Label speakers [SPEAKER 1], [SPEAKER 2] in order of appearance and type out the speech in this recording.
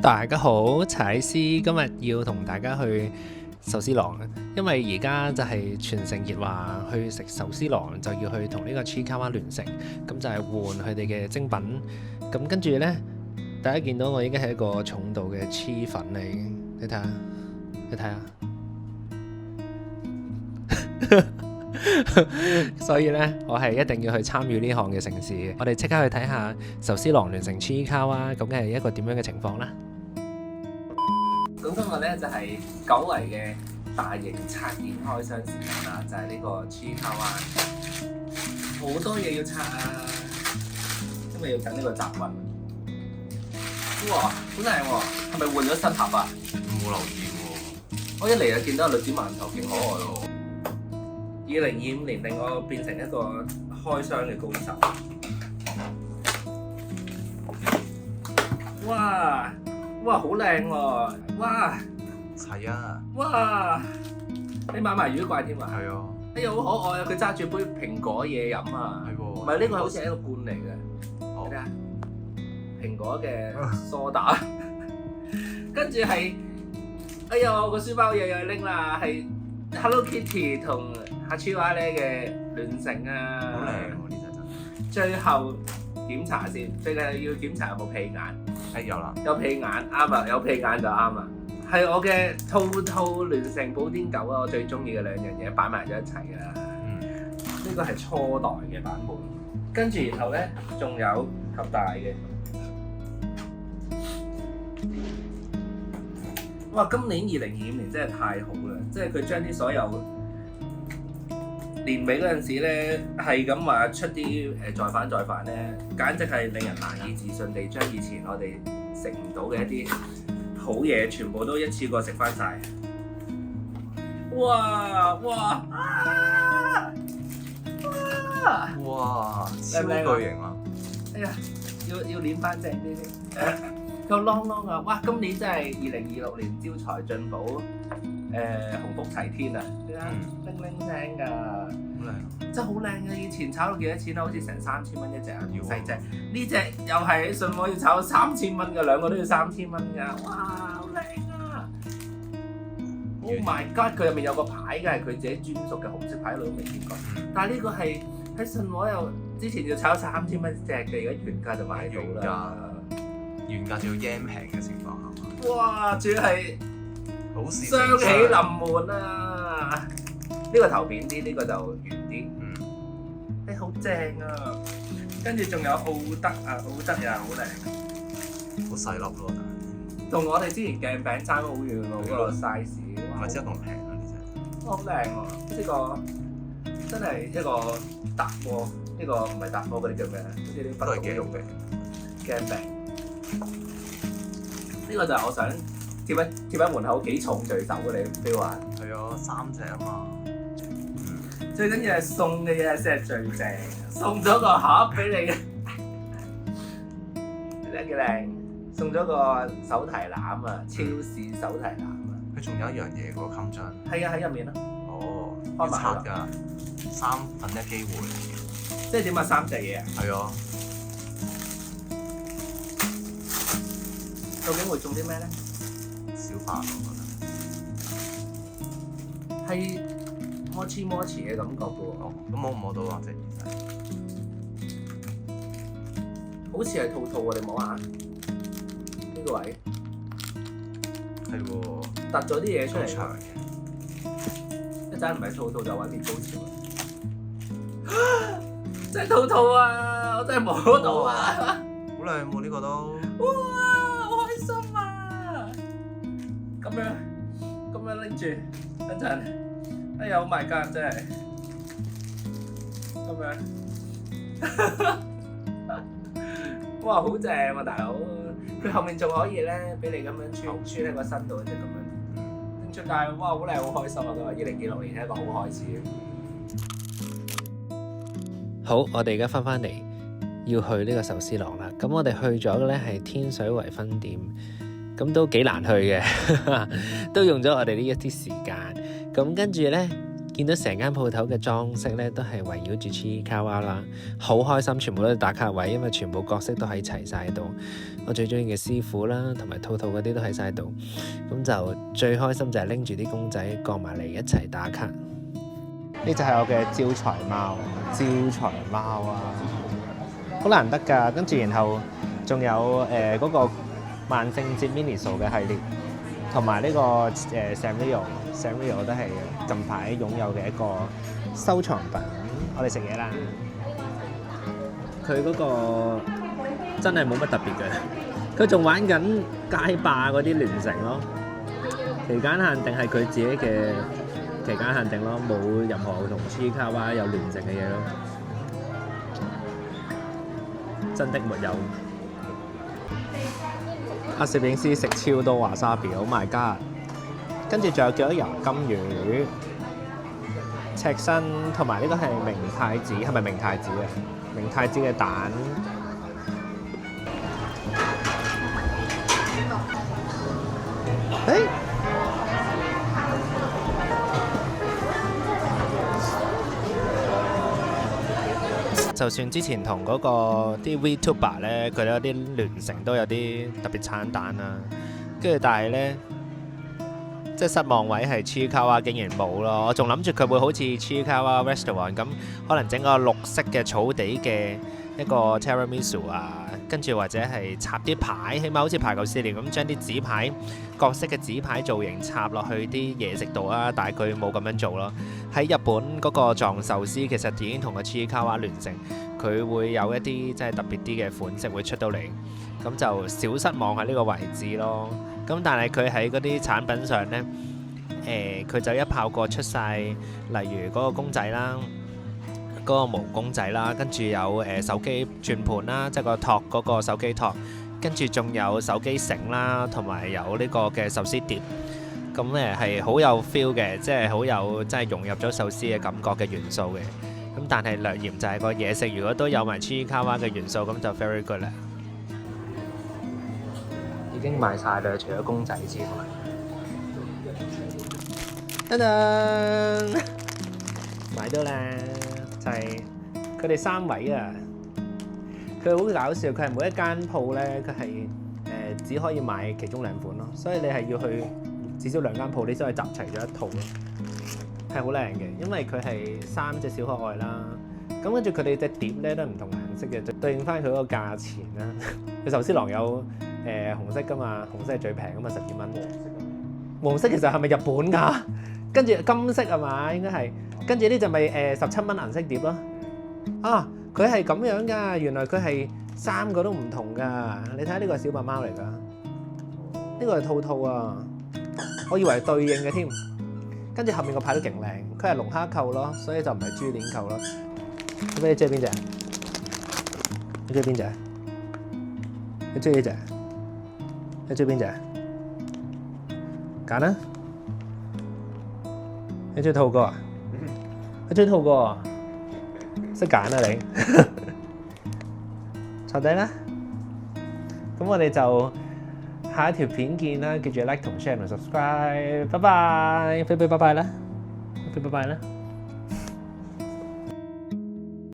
[SPEAKER 1] 大家好，踩絲今日要同大家去壽司郎，因為而家就係全城熱話去食壽司郎，就要去同呢個 Chiikawa 聯乘，咁就係換佢哋嘅精品。咁跟住呢，大家見到我已經係一個重度嘅黐粉嚟，你睇下，你睇下。所以呢，我係一定要去參與呢項嘅盛事。我哋即刻去睇下壽司郎聯乘 Chiikawa，究竟係一個點樣嘅情況啦。咁今日呢，就係久違嘅大型拆件開箱時間啦，就係呢個 Chiikawa，好多嘢要拆啊！因為要等呢個集運。哇，好靚喎！係咪換咗新盒啊？
[SPEAKER 2] 冇留意喎。
[SPEAKER 1] 我一嚟就見到個栗子饅頭，勁可愛喎。2025年令我變成一個開箱嘅高手。哇！哇，好靚喎！哇！
[SPEAKER 2] 係啊，
[SPEAKER 1] 哇！你買埋魚怪添啊？
[SPEAKER 2] 係啊，
[SPEAKER 1] 哎呀，好可愛啊！佢揸住杯蘋果嘢飲啊！
[SPEAKER 2] 係喎。
[SPEAKER 1] 唔係呢個好似係一個罐嚟嘅。
[SPEAKER 2] 好
[SPEAKER 1] 睇下蘋果嘅梳打，跟住係，哎呀，我個書包又拎啦，係 Hello Kitty 同下超話咧嘅聯乘啊！
[SPEAKER 2] 好靚喎呢隻真。
[SPEAKER 1] 最後檢查先，最緊要檢查有冇屁眼。
[SPEAKER 2] 有啦。有
[SPEAKER 1] 有屁眼啱啦，有屁眼就啱啦。係我嘅套聯乘寶癲狗啊！我最中意嘅兩樣嘢擺埋咗一齊啊！呢個係初代嘅版本，跟住然後咧仲有盒大嘅。哇！今年2025年真係太好啦，即係佢將啲所有年尾嗰陣時咧，係咁話出啲再版咧，簡直係令人難以置信地將以前我哋食唔到嘅一啲好嘢，全部都一次過食翻晒。哇！哇！啊！
[SPEAKER 2] 哇，超巨型啊！
[SPEAKER 1] 哎呀，要練翻正啲先。個啷啷啊！哇，今年真係2026年招財進寶，鴻福齊天啊！你睇叮叮聲㗎，
[SPEAKER 2] 好靚。
[SPEAKER 1] 真係好靚啊！以前炒到幾多錢啊？好似成3000蚊一隻啊，細隻。呢隻又係信我要炒到3000蚊㗎，兩個都要3000蚊㗎。哇，好靚啊！Oh my god！佢入面有個牌嘅，係佢自己專屬嘅紅色牌，我都未見過。但係呢個係喺信和又之前要炒3000蚊隻嘅，而家原價就買到啦。
[SPEAKER 2] 原價仲要 yen 平嘅情況下嘛。
[SPEAKER 1] 哇！仲要係
[SPEAKER 2] 好事
[SPEAKER 1] 雙喜臨門啊！呢個頭扁啲，呢個就圓啲。好正啊！跟住仲有奧德啊，奧德又係好靚，
[SPEAKER 2] 好細粒咯，
[SPEAKER 1] 同我哋之前鏡餅爭好遠喎，嗰個 size。
[SPEAKER 2] 唔係真係咁平啊呢隻。
[SPEAKER 1] 好靚喎！呢個真係一個特貨，呢個唔係特貨嗰啲叫咩？好似啲不倒用嘅鏡餅。呢個就係我想貼喺門口幾重聚手嘅你 feel 啊？
[SPEAKER 2] 係啊，3隻啊嘛。
[SPEAKER 1] 最緊要係送嘅嘢先係最正，送咗個盒俾你嘅，靚嘅靚，送咗個手提籃啊，超市手提籃啊。
[SPEAKER 2] 佢仲有一樣嘢嗰個襟章。
[SPEAKER 1] 係啊，喺入面咯。
[SPEAKER 2] 哦，
[SPEAKER 1] 開埋
[SPEAKER 2] 要拆㗎，1/3機會。
[SPEAKER 1] 即係點啊？3隻嘢啊？
[SPEAKER 2] 係啊。
[SPEAKER 1] 究竟會中啲咩咧？
[SPEAKER 2] 小飯我覺得。
[SPEAKER 1] 係摩黐嘅感覺嘅喎。
[SPEAKER 2] 哦，咁摸唔摸到啊？隻耳仔。
[SPEAKER 1] 好似係套喎，你摸下呢個位。
[SPEAKER 2] 係喎。
[SPEAKER 1] 突咗啲嘢出嚟。
[SPEAKER 2] 好長嘅。
[SPEAKER 1] 一陣唔係套就揾面高潮啊！真係套啊！我真係摸到啊！
[SPEAKER 2] 好靚喎呢個都。
[SPEAKER 1] 哇！好開心啊！咁樣拎住，等陣。哎呀 ！Oh my god！真係咁樣。哇！好正啊，大佬！佢後面仲可以咧，俾你咁樣穿喺個身度，即係咁樣拎出街。哇！好靚，好開心啊！佢話2026年係一個好開始。好，我哋而家翻嚟，要去呢個壽司郎啦。咁我哋去咗嘅咧係天水圍分店，咁都幾難去嘅，都用咗我哋呢一啲時間。咁跟住咧，見到成間鋪頭嘅裝飾咧，都係圍繞住 Chiikawa 啦，好開心，全部都係打卡位，因為全部角色都喺齊晒度。我最中意嘅師傅啦，同埋兔兔嗰啲都喺晒度，咁就最開心就係拎住啲公仔過埋嚟一齊打卡。呢就係我嘅招財貓，招財貓啊，好難得㗎。跟住然後仲有嗰個萬聖節 Miniso 嘅系列，同埋呢個Sanrio 都係近排擁有嘅一個收藏品。我哋食嘢啦，佢嗰個真係冇乜特別嘅，佢仲玩緊街霸嗰啲聯乘咯，期間限定係佢自己嘅期間限定咯，冇任何同 Chiikawa 有聯乘嘅嘢咯，真的沒有。阿攝影師食超多華沙比，Oh my god！ 跟住仲有叫咗油金魚、赤身，同埋呢個係明太子，係咪明太子啊？明太子嘅蛋。誒！就算之前同嗰個啲 VTuber 咧，佢哋有啲聯乘都有啲特別餐單啦，跟住但係咧，即係失望位係 Chiikawa 竟然冇咯。我仲諗住佢會好似 Chiikawa Restaurant 咁，可能整個綠色嘅草地嘅一個 Tiramisu 啊，跟住或者係插啲牌，起碼好似排球少年咁將啲紙牌角色嘅紙牌造型插落去啲嘢食度啊，但係佢冇咁樣做咯。喺日本嗰個藏壽司其實已經同個 Chiikawa 聯乘，佢會有一啲即係特別啲嘅款式會出到嚟，咁就少失望喺呢個位置咯。咁但係佢喺嗰啲產品上呢，佢就一炮過出晒，例如嗰個公仔啦，嗰個毛公仔啦，跟住有手機轉盤啦，即係個托嗰個手機托，跟住仲有手機繩啦，同埋有呢個嘅壽司碟。咁係好有 feel 嘅，即係好有即係融入咗壽司嘅感覺嘅元素嘅。咁但係略嫌就係個嘢食，如果都有埋 Chiikawa 嘅元素，咁就 very good 啦。已經賣晒啦，除咗公仔之外。噔噔，買到啦，就係佢哋3位啊！佢好搞笑，佢係每一間鋪咧，佢係只可以買其中2款咯，所以你係要去至少2間鋪，你先可以集齊咗一套咯，係好靚嘅，因為佢係3隻小可愛啦。咁跟住佢哋隻碟咧都係唔同顏色嘅，就對應翻佢嗰個價錢啦。佢壽司郎有紅色噶嘛，紅色係最平噶嘛，12蚊。黃色其實係咪日本㗎？跟住金色係嘛？應該係。跟住呢就咪17蚊銀色碟咯。啊，佢係咁樣㗎，原來佢係3個都唔同㗎。你睇下呢個係小白貓嚟㗎，呢個係兔兔啊。我以為係對應嘅添。跟住後面個牌都勁靚，佢係龍蝦扣咯，所以就唔係珠鏈扣咯。咁你中意邊隻？你中意邊隻？你中意呢隻？你中意邊隻？揀啦！你中意兔哥啊？你中意兔哥啊？識揀啊你！坐低啦！咁我哋就下一條片見啦，記住 like 同 share 同 subscribe，拜拜！飛飛拜拜啦！飛飛拜拜啦！